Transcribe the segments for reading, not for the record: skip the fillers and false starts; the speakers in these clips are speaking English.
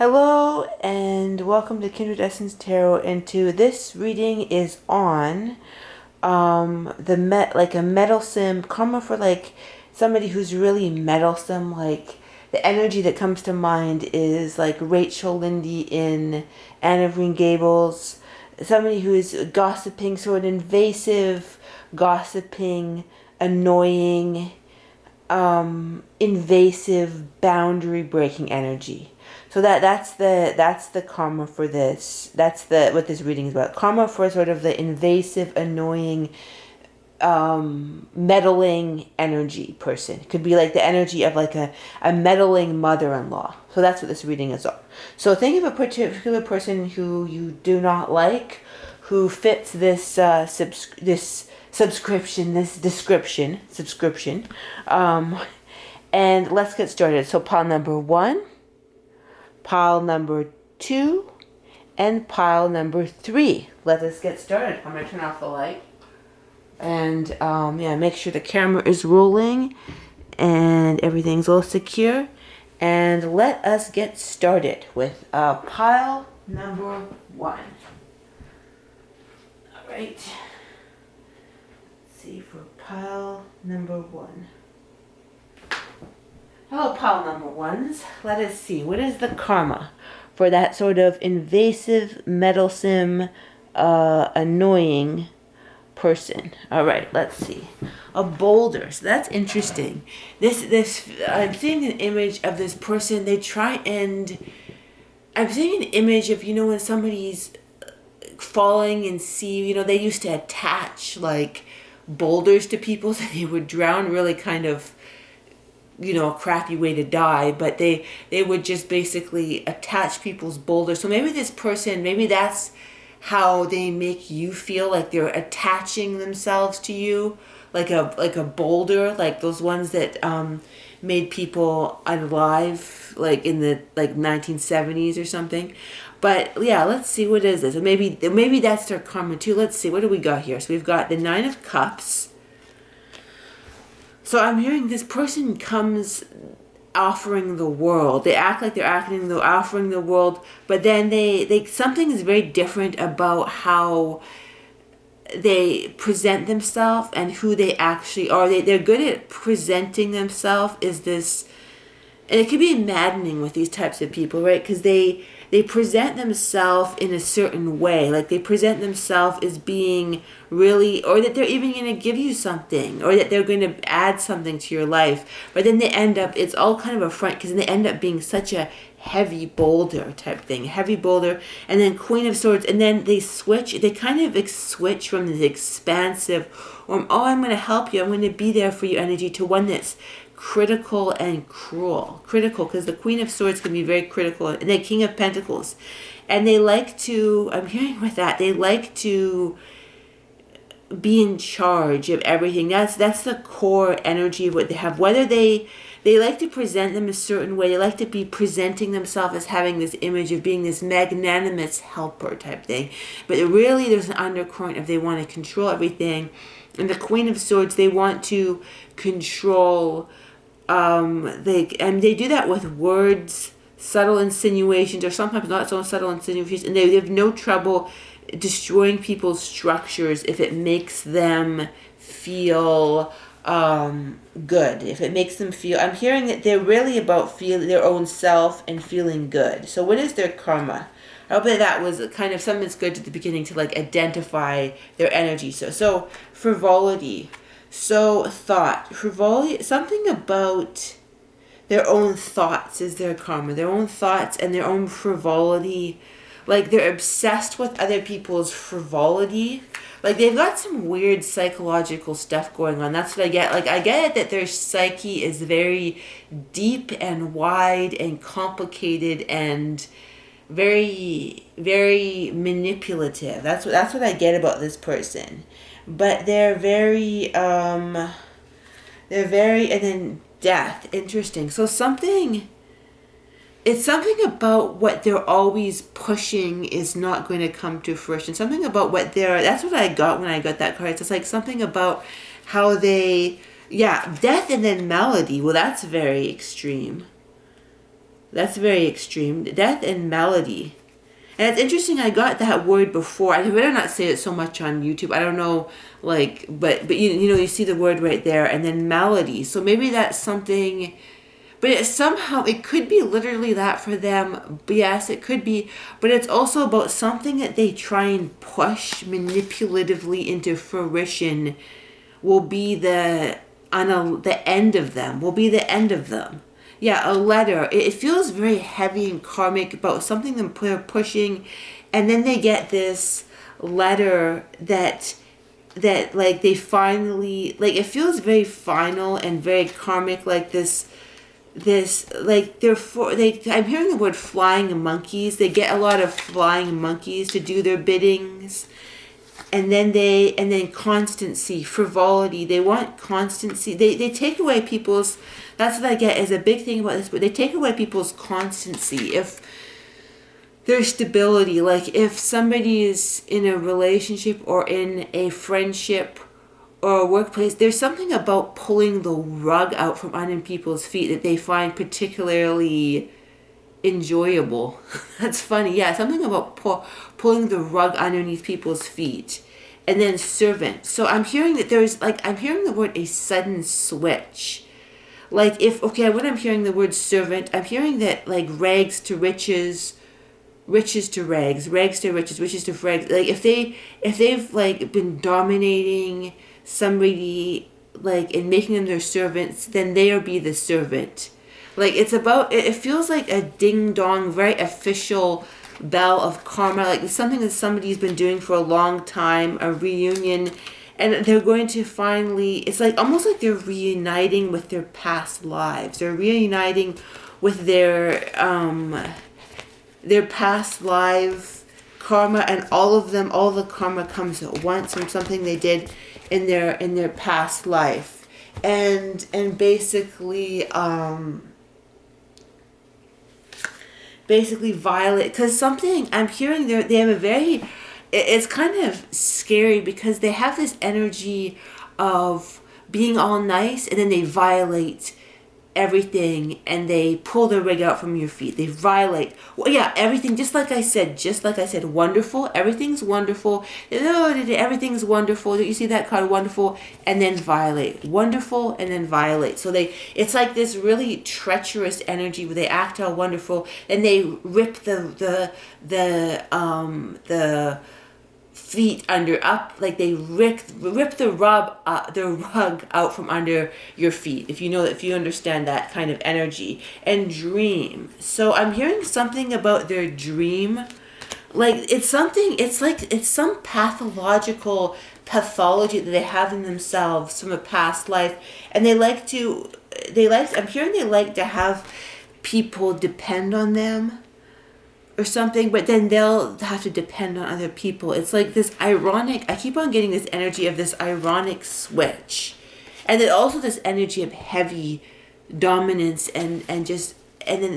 Hello and welcome to Kindred Essence Tarot. And this reading is on like a meddlesome karma for like somebody who's really meddlesome. Like the energy that comes to mind is like Rachel Lindy in Anne of Green Gables. Somebody who is gossiping, sort of invasive, gossiping, annoying, invasive, boundary breaking energy. So that's the karma for this. That's what this reading is about. Karma for sort of the invasive, annoying, meddling energy person. It could be like the energy of like a meddling mother-in-law. So that's what this reading is on. So think of a particular person who you do not like, who fits this description. And let's get started. So pile number 1, pile number 2, and pile number 3. Let us get started. I'm going to turn off the light. And make sure the camera is rolling and everything's all secure. And let us get started with pile number 1. All right. Let's see for pile number 1. Hello, pile number 1s. Let us see. What is the karma for that sort of invasive, meddlesome, annoying person? All right, let's see. A boulder. So that's interesting. This I'm seeing an image of this person. I'm seeing an image of, when somebody's falling in sea, they used to attach like boulders to people so they would drown, really kind of, a crappy way to die, but they would just basically attach people's boulders. So maybe this person, maybe that's how they make you feel, like they're attaching themselves to you, like a boulder, like those ones that made people unalive, like in the 1970s or something. But yeah, let's see, what is this? Maybe that's their karma too. Let's see, what do we got here? So we've got the 9 of Cups. So I'm hearing this person comes offering the world. They act like they're offering the world, but then they something is very different about how they present themselves and who they actually are. They're good at presenting themselves as this, and it can be maddening with these types of people, right? Because they present themselves in a certain way. Like they present themselves as being really, or that they're even going to give you something, or that they're going to add something to your life. But then they end up, it's all kind of a front, because they end up being such a heavy boulder type thing. Heavy boulder, and then Queen of Swords, and then they kind of switch from the expansive, or, I'm going to help you, I'm going to be there for you energy, to one that's critical and cruel. Critical, because the Queen of Swords can be very critical, and the King of Pentacles. And they like to, I'm hearing with that, they like to be in charge of everything. That's the core energy of what they have. Whether they like to present them a certain way, they like to be presenting themselves as having this image of being this magnanimous helper type thing. But really there's an undercurrent of they want to control everything. And the Queen of Swords, they want to control. They do that with words, subtle insinuations, or sometimes not so subtle insinuations, and they have no trouble destroying people's structures if it makes them feel good. If it makes them feel, I'm hearing that they're really about feeling their own self and feeling good. So what is their karma? I hope that was kind of something that's good at the beginning to like identify their energy. So frivolity. So thought, frivolity, something about their own thoughts is their karma. Their own thoughts and their own frivolity. Like they're obsessed with other people's frivolity. Like they've got some weird psychological stuff going on. That's what I get. Like I get it that their psyche is very deep and wide and complicated and very, very manipulative. That's what I get about this person. But they're very, and then death, interesting. So it's something about what they're always pushing is not going to come to fruition. Something about that's what I got when I got that card. It's like something about how death and then melody. Well, that's very extreme. That's very extreme. Death and melody. And it's interesting, I got that word before. I better not say it so much on YouTube. I don't know, like, but you know, you see the word right there, and then melody. So maybe that's something, but it somehow, it could be literally that for them. Yes, it could be, but it's also about something that they try and push manipulatively into fruition will be the end of them, will be the end of them. Yeah, a letter. It feels very heavy and karmic about something they're pushing, and then they get this letter that like they finally, like, it feels very final and very karmic, like this like I'm hearing the word flying monkeys. They get a lot of flying monkeys to do their biddings. And then constancy, frivolity. They want constancy. They take away people's, that's what I get is a big thing about this, but they take away people's constancy. If their stability, like if somebody is in a relationship or in a friendship or a workplace, there's something about pulling the rug out from under people's feet that they find particularly enjoyable. That's funny. Yeah, something about pulling the rug underneath people's feet. And then servant. So I'm hearing that there's, like, I'm hearing the word a sudden switch. Like if, okay, when I'm hearing the word servant, I'm hearing that, like, rags to riches, riches to rags, rags to riches, riches to rags. Like if they've like been dominating somebody, like, and making them their servants, then they'll be the servant. Like it's about, it feels like a ding dong, very official bell of karma, like something that somebody's been doing for a long time, a reunion, and they're going to finally, it's like almost like they're reuniting with their past lives. They're reuniting with their past life karma, and all of them, all the karma comes at once from something they did in their past life. And basically violate, because something I'm hearing there, they have a very, it's kind of scary because they have this energy of being all nice, and then they violate everything, and they pull the rig out from your feet. They violate, well, yeah, everything, just like I said, wonderful, everything's wonderful, everything's wonderful. You see that card, wonderful, and then violate, wonderful, and then violate. So it's like this really treacherous energy where they act all wonderful, and they rip the feet up, like they rip the rug out from under your feet, if you understand that kind of energy. And dream, so I'm hearing something about their dream, like it's some pathology that they have in themselves from a past life, and I'm hearing they like to have people depend on them or something, but then they'll have to depend on other people. It's like this ironic, I keep on getting this energy of this ironic switch, and then also this energy of heavy dominance, and then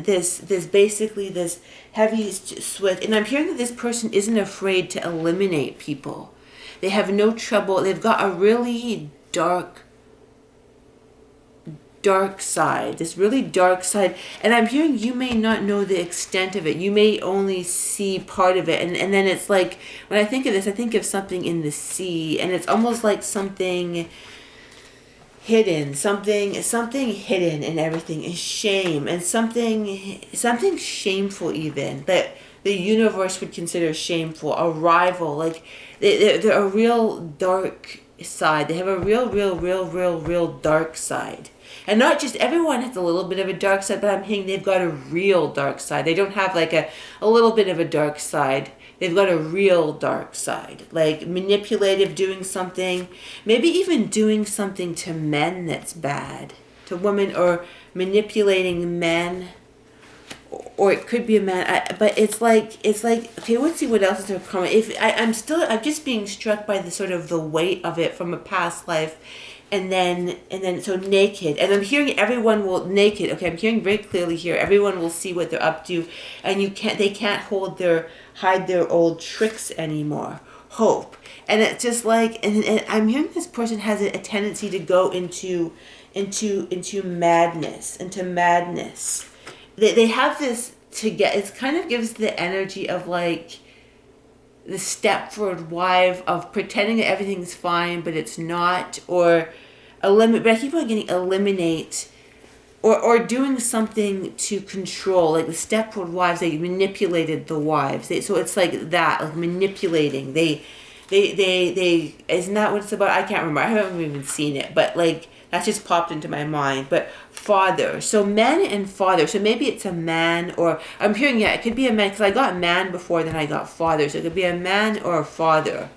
this basically this heavy switch. And I'm hearing that this person isn't afraid to eliminate people. They have no trouble. They've got a really dark side, this really dark side, and I'm hearing you may not know the extent of it. You may only see part of it, and then it's like, when I think of this, I think of something in the sea, and it's almost like something hidden, something hidden in everything is shame, and something shameful, even that the universe would consider shameful, a rival, like they're a real dark side. They have a real dark side. And not just, everyone has a little bit of a dark side, but I'm hearing they've got a real dark side. They don't have like a little bit of a dark side. They've got a real dark side. Like manipulative, doing something, maybe even doing something to men that's bad, to women, or manipulating men, or it could be a man. But it's like, okay, let's see what else is there coming. I'm just being struck by the sort of the weight of it from a past life. And then so naked, and I'm hearing everyone will naked. Okay, I'm hearing very clearly here. Everyone will see what they're up to, and they can't hide their old tricks anymore. Hope, and it's just like, and I'm hearing this person has a tendency to go into madness, they have this to get, it kind of gives the energy of like the Stepford wife of pretending that everything's fine but it's not, or but I keep on getting eliminate, or doing something to control, like the Stepford wives, they manipulated the wives, so it's like that, like manipulating, they isn't that what it's about? I can't remember, I haven't even seen it, but like that just popped into my mind. But father, so men and father, so maybe it's a man, or I'm hearing, yeah, it could be a man, because I got man before, then I got father, so it could be a man or a father,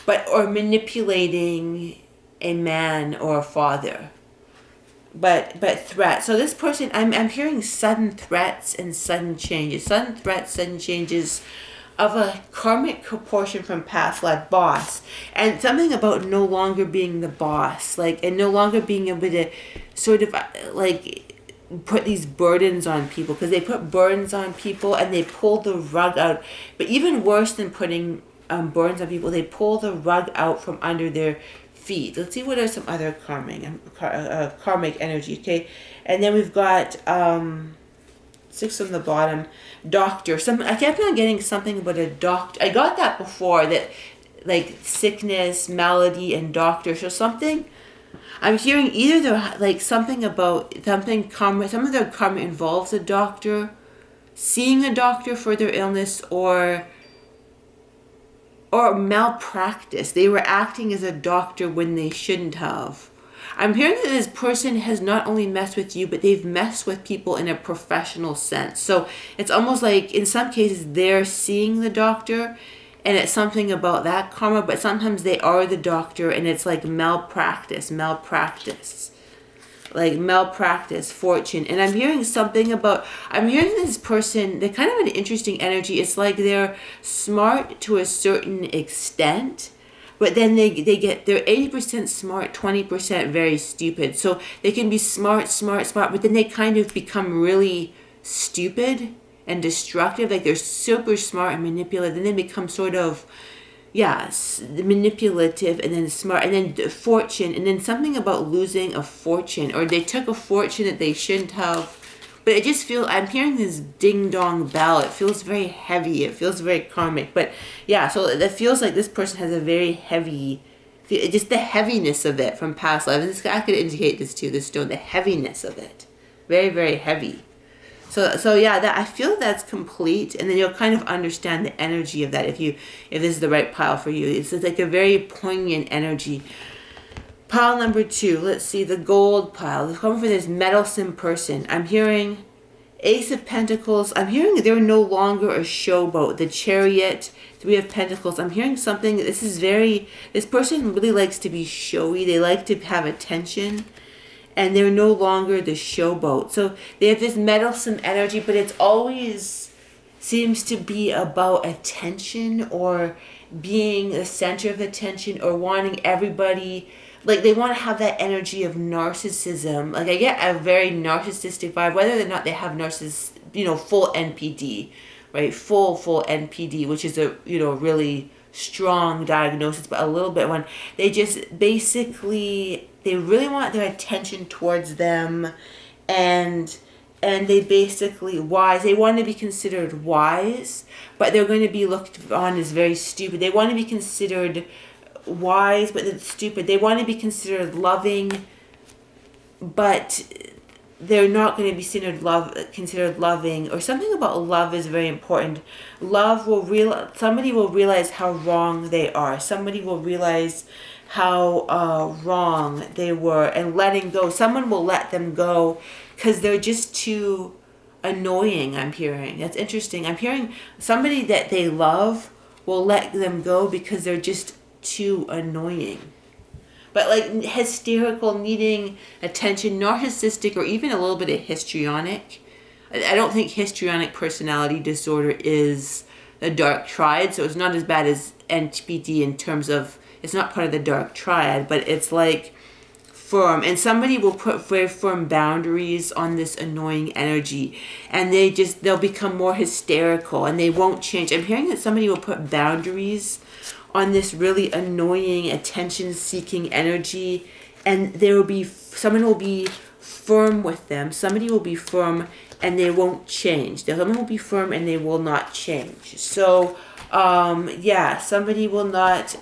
but or manipulating a man or a father, but threat. So this person, I'm hearing sudden threats and sudden changes, sudden threats, sudden changes of a karmic proportion from past life, boss, and something about no longer being the boss, like, and no longer being able to sort of like put these burdens on people, because they put burdens on people and they pull the rug out. But even worse than putting burdens on people, they pull the rug out from under their feet. Let's see what are some other karmic energy. Okay, and then we've got 6 on the bottom, doctor. I kept on getting something about a doctor. I got that before, that like sickness, malady, and doctor. So something, I'm hearing either they're like something about something karma. Some of their karma involves a doctor, seeing a doctor for their illness, or malpractice. They were acting as a doctor when they shouldn't have. I'm hearing that this person has not only messed with you, but they've messed with people in a professional sense. So it's almost like in some cases they're seeing the doctor and it's something about that karma, but sometimes they are the doctor and it's like malpractice, like malpractice, fortune. And I'm hearing something about, I'm hearing this person, they're kind of an interesting energy. It's like they're smart to a certain extent, but then they're 80% smart, 20% very stupid. So they can be smart, but then they kind of become really stupid and destructive. Like they're super smart and manipulative, and then become sort of, manipulative, and then smart, and then fortune, and then something about losing a fortune, or they took a fortune that they shouldn't have. But it just feels, I'm hearing this ding dong bell. It feels very heavy. It feels very karmic. But yeah, so it feels like this person has a very heavy, just the heaviness of it from past life. And this guy could indicate this too, this stone, the heaviness of it. Very, very heavy. So yeah, that I feel that's complete, and then you'll kind of understand the energy of that if this is the right pile for you. It's like a very poignant energy. Pile number 2, let's see, the gold pile. Let's come for this meddlesome person. I'm hearing Ace of Pentacles. I'm hearing they're no longer a showboat. The Chariot, 3 of Pentacles. I'm hearing something, this person really likes to be showy. They like to have attention, and they're no longer the showboat. So they have this meddlesome energy, but it's always seems to be about attention, or being the center of attention, or wanting everybody. Like they want to have that energy of narcissism. Like I get a very narcissistic vibe, whether or not they have full NPD, right? Full NPD, which is a, really strong diagnosis, but a little bit when they just basically, they really want their attention towards them, and they basically wise. They want to be considered wise, but they're going to be looked on as very stupid. They want to be considered wise, but it's stupid. They want to be considered loving, but they're not going to be considered loving. Or something about love is very important. Somebody will realize how wrong they are. Somebody will realize how wrong they were, and letting go. Someone will let them go because they're just too annoying. I'm hearing that's interesting. I'm hearing somebody that they love will let them go because they're just too annoying, but like hysterical, needing attention, narcissistic, or even a little bit of histrionic. I don't think histrionic personality disorder is a dark triad, so it's not as bad as NPD in terms of it's not part of the dark triad, but it's like firm, and somebody will put very firm boundaries on this annoying energy, and they'll become more hysterical and they won't change. I'm hearing that somebody will put boundaries on this really annoying, attention-seeking energy, and someone will be firm with them. Somebody will be firm and they won't change. Someone will be firm and they will not change. So, yeah, somebody will not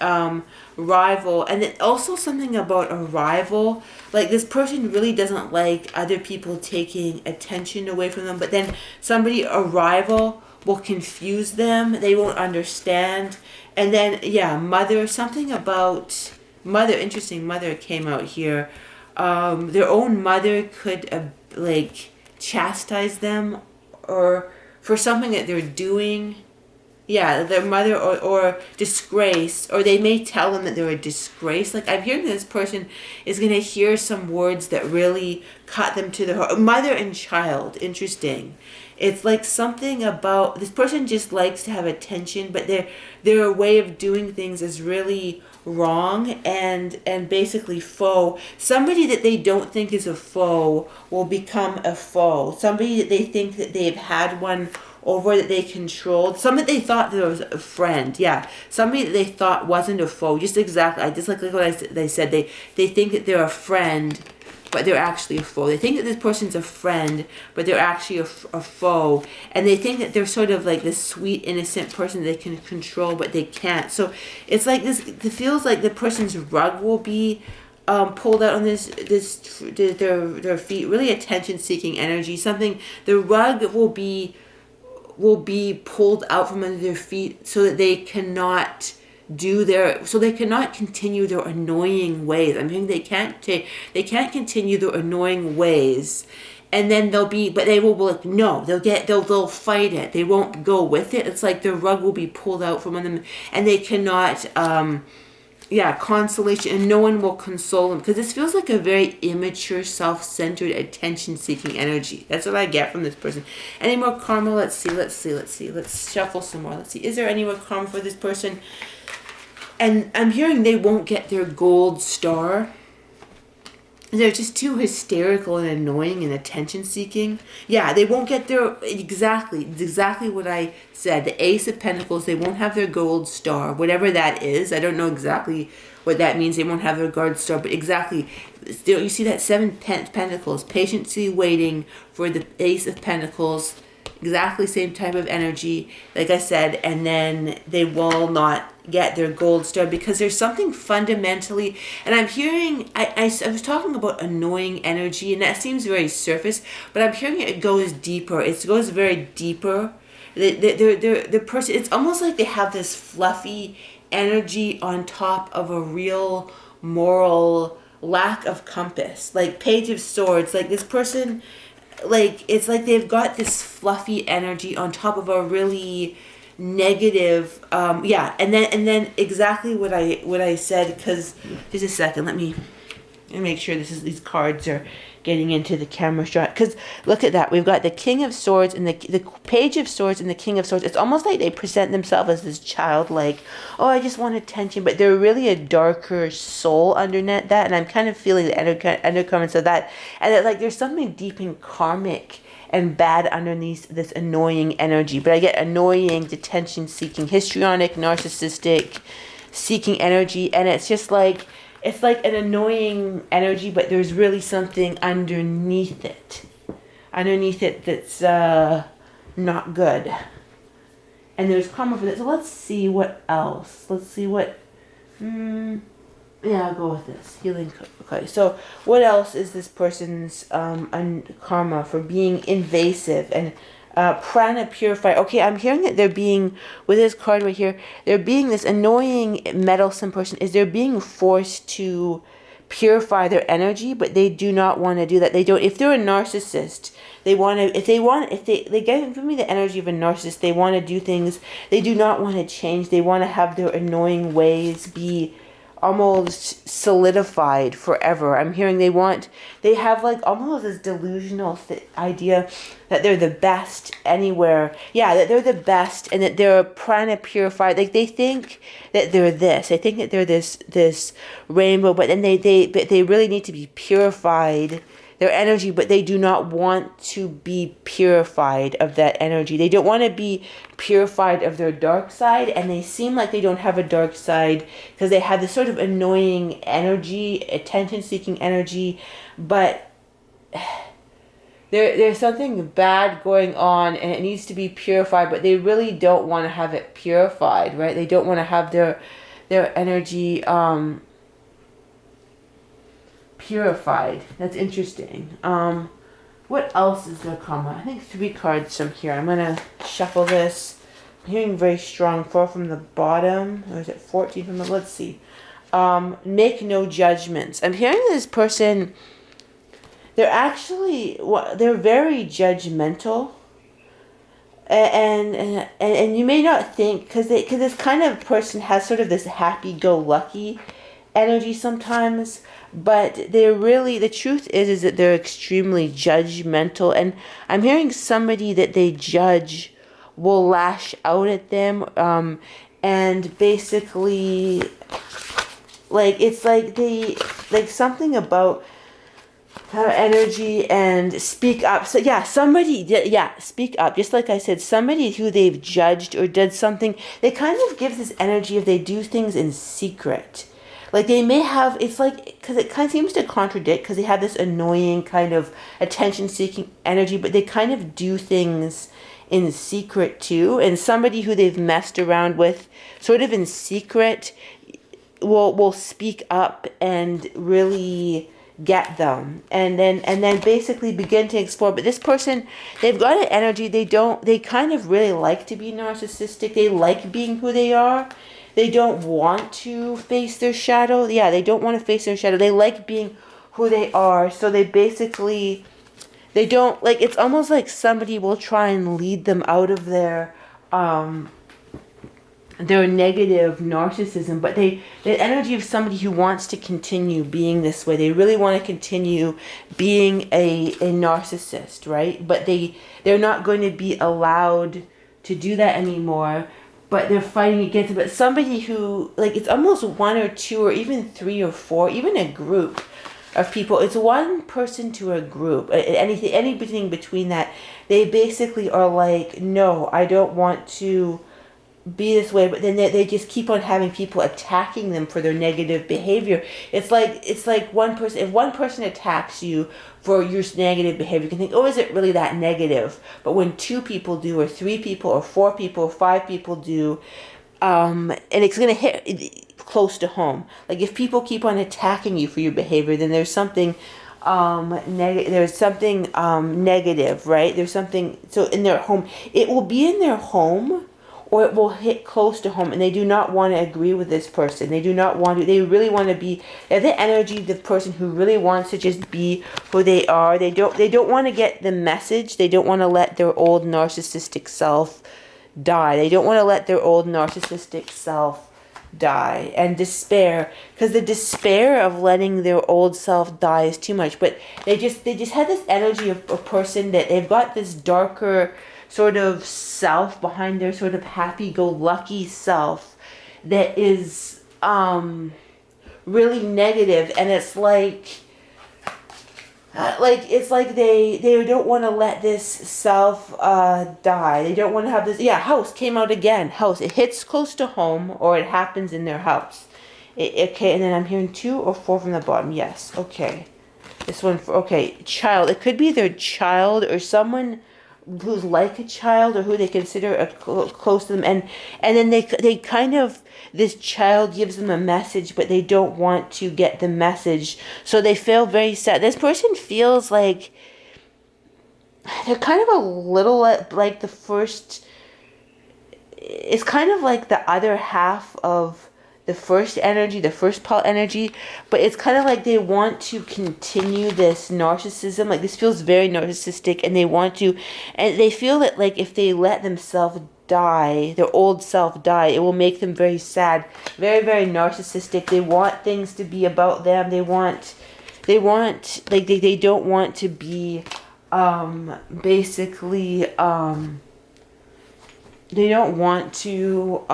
rival. And then also something about a rival. Like, this person really doesn't like other people taking attention away from them. But then somebody, a rival, will confuse them. They won't understand. And then, yeah, mother, something about mother, interesting, mother came out here. Their own mother could, like, chastise them or for something that they're doing. Yeah, their mother or disgrace, or they may tell them that they're a disgrace. Like, I'm hearing this person is going to hear some words that really cut them to the heart. Mother and child, interesting. It's like something about this person just likes to have attention, but their way of doing things is really wrong and basically foe. Somebody that they don't think is a foe will become a foe. Somebody that they think that they've had one over that they controlled. Somebody they thought that was a friend. Yeah. Somebody that they thought wasn't a foe. Just exactly. I just like what they said. They think that they're a friend, but they're actually a foe. They think that this person's a friend, but they're actually a foe. And they think that they're sort of like this sweet, innocent person they can control, but they can't. So it's like this, it feels like the person's rug will be pulled out on their feet. Really attention-seeking energy. Something, the rug will be pulled out from under their feet so that they cannot continue their annoying ways. I mean, they can't continue their annoying ways, and then but they will be like, no, they'll fight it. They won't go with it. It's like the rug will be pulled out from under them, and they cannot, consolation, and no one will console them, because this feels like a very immature, self-centered, attention-seeking energy. That's what I get from this person. Any more karma? Let's see. Let's shuffle some more. Let's see. Is there any more karma for this person? And I'm hearing they won't get their gold star. They're just too hysterical and annoying and attention-seeking. Yeah, they won't get their... Exactly what I said. The Ace of Pentacles, they won't have their gold star. Whatever that is. I don't know exactly what that means. They won't have their gold star. But exactly. You see that Seven Pentacles. Patiently waiting for the Ace of Pentacles. Exactly same type of energy, like I said, and then they will not get their gold star because there's something fundamentally, and I'm hearing, I was talking about annoying energy, and that seems very surface, but I'm hearing it goes deeper. It goes very deeper. The person, it's almost like they have this fluffy energy on top of a real moral lack of compass, like Page of Swords, like this person. Like, it's like they've got this fluffy energy on top of a really negative, and then exactly what I said, because just a second, let me make sure these cards are getting into the camera shot, because look at that, we've got the King of Swords and the Page of Swords and the King of Swords. It's almost like they present themselves as this childlike, oh, I just want attention, but they're really a darker soul underneath that, and I'm kind of feeling the undercurrents of that, and that, like, there's something deep and karmic and bad underneath this annoying energy. But I get annoying, attention-seeking, histrionic, narcissistic, seeking energy, and it's just like, it's like an annoying energy, but there's really something underneath it. That's not good. And there's karma for that. So let's see what else. Let's see what... I'll go with this. Healing. Okay, so what else is this person's karma for being invasive and prana purifier? Okay, I'm hearing that they're being, with this card right here, they're being this annoying, meddlesome person. They're being forced to purify their energy, but they do not want to do that. They don't. If they're a narcissist, they want to. If they give me the energy of a narcissist, they want to do things. They do not want to change. They want to have their annoying ways be almost solidified forever. I'm hearing they have like almost this delusional idea that they're the best anywhere. Yeah, that they're the best and that they're prana purified. Like, they think that they're this. They think that they're this rainbow, but then they really need to be purified, their energy, but they do not want to be purified of that energy. They don't want to be purified of their dark side, and they seem like they don't have a dark side because they have this sort of annoying energy, attention-seeking energy, but there's something bad going on and it needs to be purified, but they really don't want to have it purified, right? They don't want to have their energy purified. That's interesting. What else is there karma? I think 3 cards from here. I'm gonna shuffle this. I'm hearing very strong 4 from the bottom, or is it 14 from the, let's see. Make no judgments. I'm hearing this person, they're actually, they're very judgmental. And you may not think, because this kind of person has sort of this happy-go-lucky energy sometimes, but they're really, the truth is that they're extremely judgmental, and I'm hearing somebody that they judge will lash out at them, and basically, like, it's like they, like, something about her energy and speak up. So yeah, speak up. Just like I said, somebody who they've judged or did something, they kind of give this energy if they do things in secret. Like they may have, it's like, because it kind of seems to contradict, because they have this annoying kind of attention-seeking energy, but they kind of do things in secret too. And somebody who they've messed around with, sort of in secret, will speak up and really get them, and then basically begin to explore. But this person, they've got an energy, they kind of really like to be narcissistic. They like being who they are. They don't want to face their shadow. Yeah, they don't want to face their shadow. They like being who they are. So they basically, they don't, like, it's almost like somebody will try and lead them out of their negative narcissism, but the energy of somebody who wants to continue being this way. They really want to continue being a narcissist, right? But they're not going to be allowed to do that anymore, but they're fighting against it. But somebody who, like, it's almost 1 or 2 or even 3 or 4, even a group of people. It's one person to a group, anything between that. They basically are like, no, I don't want to be this way, but then they just keep on having people attacking them for their negative behavior. It's like one person, if one person attacks you for your negative behavior, you can think, oh, is it really that negative? But when 2 people do, or 3 people, or 4 people, or 5 people do, and it's going to hit close to home. Like if people keep on attacking you for your behavior, then there's something negative, right? There's something, so in their home, it will be in their home, or it will hit close to home, and they do not want to agree with this person. They do not want to, they really want to be, they have the energy, the person who really wants to just be who they are. They don't want to get the message. They don't want to let their old narcissistic self die. They don't want to let their old narcissistic self die and despair, because the despair of letting their old self die is too much. But they just have this energy of a person that they've got this darker sort of self behind their sort of happy-go-lucky self that is really negative, and it's like it's like they don't want to let this self die. They don't want to have this. Yeah, house came out again. House, it hits close to home, or it happens in their house. Okay, and then I'm hearing 2 or 4 from the bottom. Yes, okay. This one, okay, child. It could be their child or someone who's like a child, or who they consider close to them, and then they kind of, this child gives them a message, but they don't want to get the message, so they feel very sad. This person feels like they're kind of a little like the first, it's kind of like the other half of the first energy, the first part energy, but it's kind of like they want to continue this narcissism. Like this feels very narcissistic, and they want to, and they feel that like if they let themselves die, their old self die, it will make them very sad, very, very narcissistic. They want things to be about them. They want like they don't want to be basically they don't want to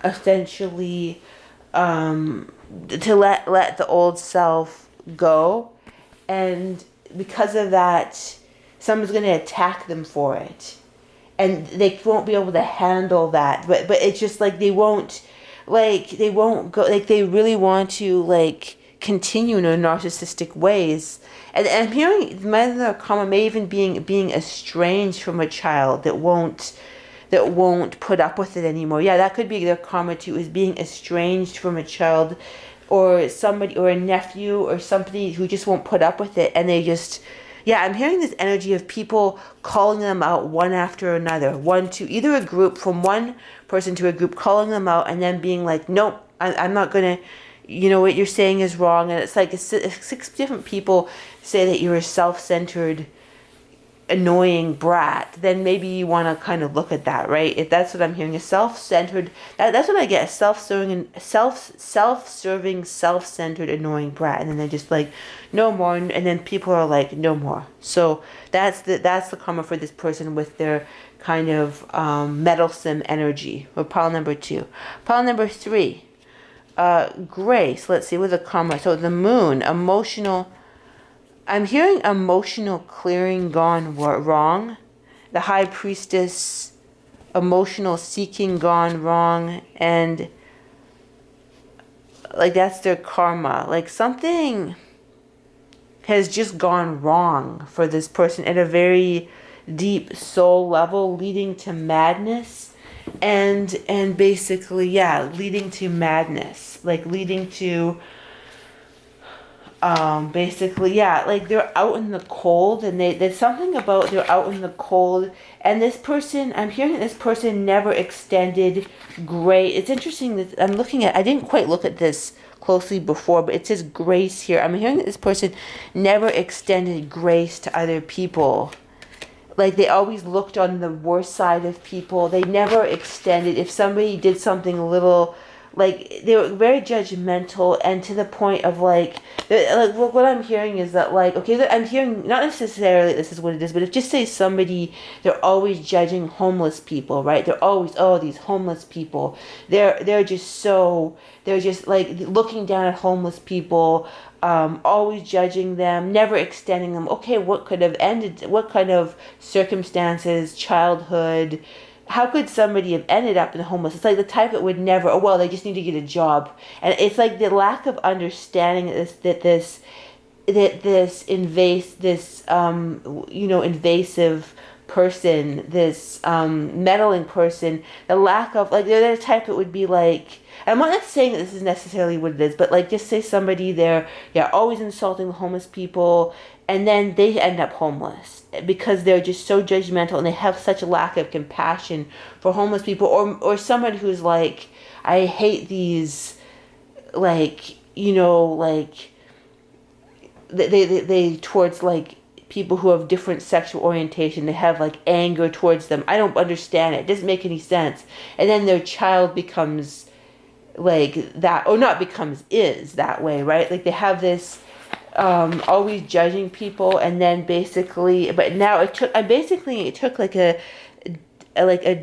essentially to let the old self go, and because of that, someone's going to attack them for it, and they won't be able to handle that. But it's just like they won't go, like they really want to like continue in a narcissistic ways. And I'm hearing the karma may even being estranged from a child that won't put up with it anymore. Yeah, that could be their karma too, is being estranged from a child or somebody or a nephew or somebody who just won't put up with it, and they just, yeah, I'm hearing this energy of people calling them out one after another, one to either a group, from one person to a group, calling them out and then being like, nope, I'm not gonna, what you're saying is wrong. And it's like if 6 different people say that you're a self-centered, annoying brat, then maybe you want to kind of look at that, right? If that's what I'm hearing, a self-centered, that's what I get, a self-serving, self-centered, annoying brat, and then they're just like, no more, and then people are like, no more. So that's the karma for this person with their kind of meddlesome energy. Or pile number 2. Pile number 3, grace. Let's see, with the karma. So the moon, emotional. I'm hearing emotional clearing gone wrong. The high priestess, emotional seeking gone wrong. And like that's their karma. Like something has just gone wrong for this person at a very deep soul level, leading to madness. And basically, yeah, leading to madness. Like leading to... basically, yeah, like they're out in the cold, and there's something about they're out in the cold, and this person, I'm hearing that this person never extended grace. It's interesting that I'm looking at, I didn't quite look at this closely before, but it says grace here. I'm hearing that this person never extended grace to other people. Like they always looked on the worst side of people. They never extended, if somebody did something a little, like they were very judgmental, and to the point of like what I'm hearing is that, like, okay, I'm hearing not necessarily this is what it is, but if just say somebody, they're always judging homeless people, right? They're always, oh, these homeless people, they're just like looking down at homeless people, always judging them, never extending them. Okay, what could have ended, what kind of circumstances, childhood, how could somebody have ended up in homeless? It's like the type that would never, oh, well, they just need to get a job. And it's like the lack of understanding that this invasive person, this meddling person, the lack of, like, they're the type that would be like, I'm not saying that this is necessarily what it is, but like just say somebody, they're always insulting the homeless people, and then they end up homeless because they're just so judgmental, and they have such a lack of compassion for homeless people, or someone who's like, I hate these, like, like they towards like people who have different sexual orientation, they have like anger towards them. I don't understand it. It doesn't make any sense. And then their child becomes like that, or not becomes, is that way, right? Like they have this always judging people, and then basically, but now it took like a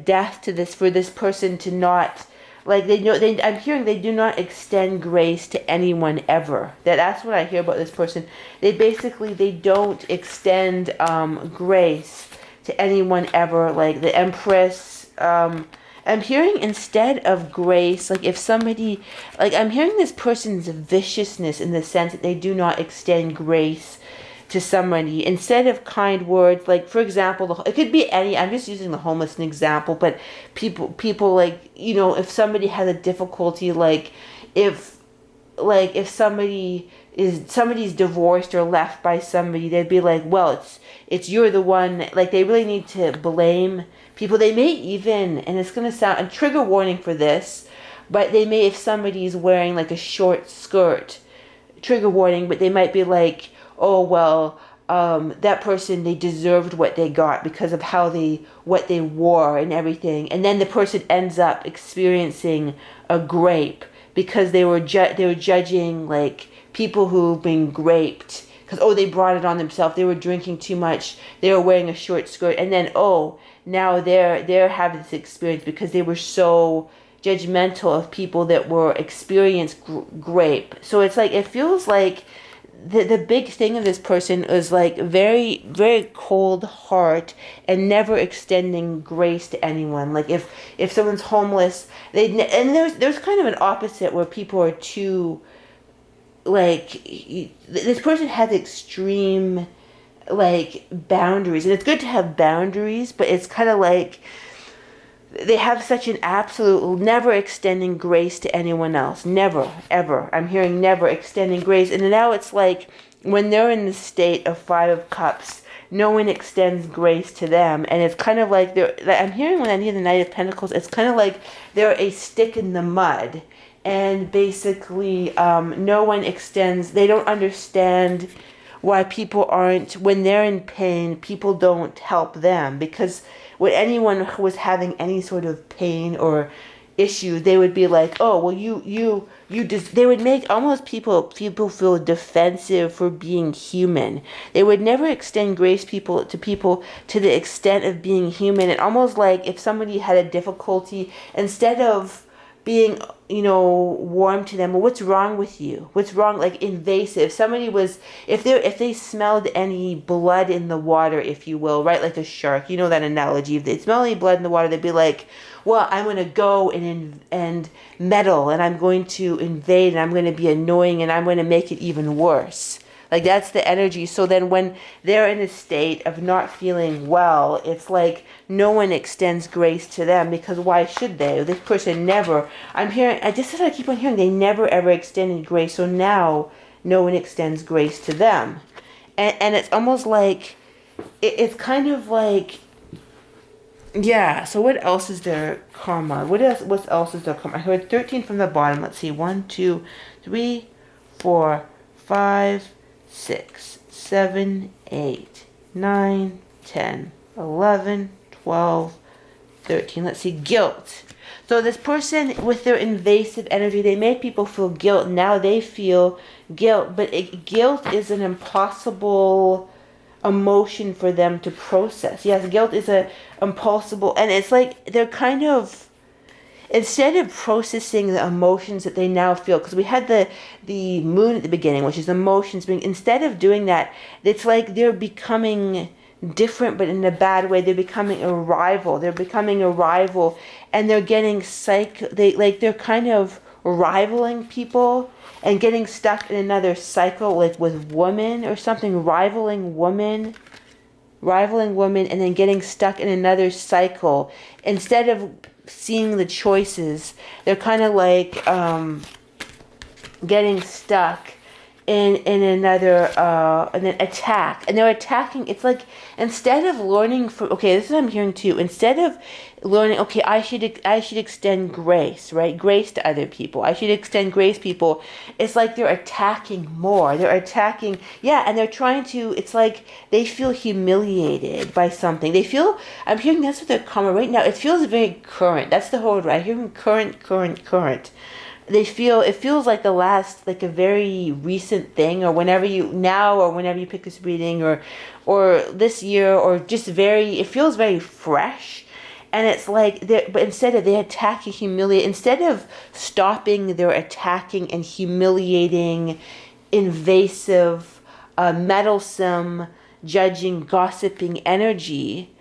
death to this, for this person to not, like, I'm hearing they do not extend grace to anyone ever. That's what I hear about this person. They don't extend grace to anyone ever. Like the Empress, I'm hearing instead of grace, like if somebody, like I'm hearing this person's viciousness in the sense that they do not extend grace to somebody. Instead of kind words, like for example, it could be any, I'm just using the homeless as an example, but people like, if somebody has a difficulty, like if somebody's divorced or left by somebody, they'd be like, well, it's you're the one, like they really need to blame people. They may even, and it's going to sound a trigger warning for this, but they may, if somebody's wearing like a short skirt, trigger warning, but they might be like, oh, well, that person, they deserved what they got because of what they wore and everything. And then the person ends up experiencing a grape because they were judging like people who've been graped because, oh, they brought it on themselves. They were drinking too much. They were wearing a short skirt. And then, oh, now they're having this experience because they were so judgmental of people that were experienced grape. So it's like, it feels like the big thing of this person is like very, very cold heart and never extending grace to anyone. Like if someone's homeless, and there's kind of an opposite where people are too, like, this person has extreme, like, boundaries. And it's good to have boundaries, but it's kind of like they have such an absolute, never extending grace to anyone else. Never, ever. I'm hearing never extending grace. And now it's like, when they're in the state of Five of Cups, no one extends grace to them. And it's kind of like I'm hearing when I hear the Knight of Pentacles, it's kind of like they're a stick in the mud. And basically, no one extends, they don't understand why people aren't, when they're in pain, people don't help them. Because when anyone who was having any sort of pain or issue, they would be like, oh, well, you just, they would make almost people feel defensive for being human. They would never extend grace to people to the extent of being human. And almost like if somebody had a difficulty, instead of being, warm to them, well, what's wrong with you? What's wrong? Like invasive. Somebody was, if they smelled any blood in the water, if you will, right? Like a shark, that analogy. If they smell any blood in the water, they'd be like, well, I'm going to go and meddle, and I'm going to invade, and I'm going to be annoying, and I'm going to make it even worse. Like, that's the energy. So then when they're in a state of not feeling well, it's like no one extends grace to them, because why should they? This person never, I keep on hearing, they never ever extended grace. So now no one extends grace to them. And it's almost like, it's kind of like, yeah. So what else is their karma? What else is their karma? I heard 13 from the bottom. Let's see. 1, 2, 3, 4, 5, 6, 7, 8, 9, 10, 11, 12, 13. Let's see. Guilt. So this person, with their invasive energy, they make people feel guilt. Now they feel guilt. But guilt is an impossible emotion for them to process. Yes, guilt is a impossible, and it's like they're kind of, instead of processing the emotions that they now feel, because we had the moon at the beginning, which is emotions being, instead of doing that, it's like they're becoming different, but in a bad way. They're becoming a rival, and they're getting they're kind of rivaling people and getting stuck in another cycle, like with women or something, rivaling women, and then getting stuck in another cycle. Instead of seeing the choices, they're kind of like getting stuck in another an attack, and they're attacking. It's like, instead of learning from, okay, this is what I'm hearing too, instead of learning, okay, I should extend grace, right? Grace to other people. I should extend grace people. It's like they're attacking more. They're attacking, yeah, and they're trying to, it's like they feel humiliated by something. They feel, I'm hearing that's what they're karma right now. It feels very current. That's the whole, right? I'm hearing current. They feel, it feels like the last, like a very recent thing, or whenever you pick this reading, or this year, or just it feels very fresh. And it's like, but instead of, they attack and humiliate, instead of stopping their attacking and humiliating, invasive, meddlesome, judging, gossiping energy,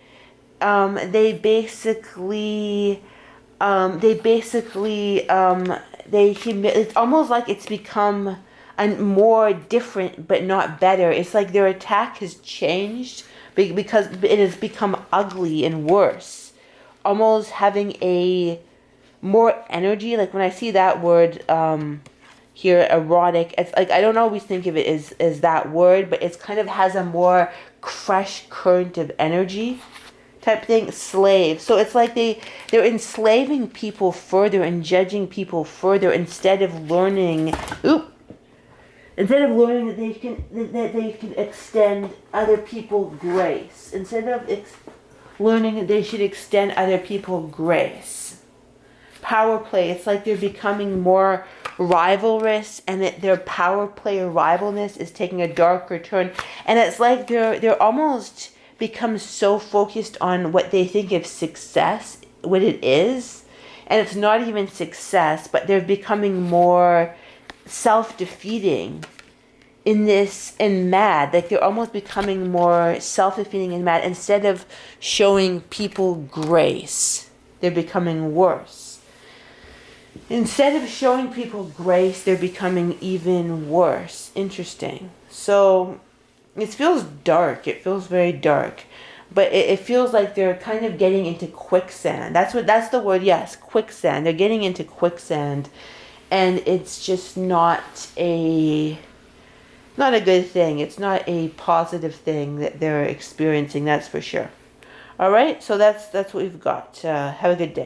it's almost like it's become a more different but not better. It's like their attack has changed because it has become ugly and worse. Almost having a more energy. Like when I see that word here, erotic, it's like I don't always think of it as that word, but it's kind of has a more fresh current of energy type thing. Slave. So it's like they're enslaving people further and judging people further, instead of learning that they can extend other people grace. Instead of learning that they should extend other people grace. Power play. It's like they're becoming more rivalrous, and that their power play or rivalness is taking a darker turn. And it's like they're almost become so focused on what they think of success, what it is, and it's not even success, but they're becoming more self-defeating and mad. Like they're almost becoming more self-defeating and mad. Instead of showing people grace, they're becoming worse. Instead of showing people grace, they're becoming even worse. Interesting. So it feels dark. It feels very dark. But it feels like they're kind of getting into quicksand. That's the word, yes, quicksand. They're getting into quicksand. And it's just not a good thing. It's not a positive thing that they're experiencing, that's for sure. All right, so that's what we've got. Have a good day.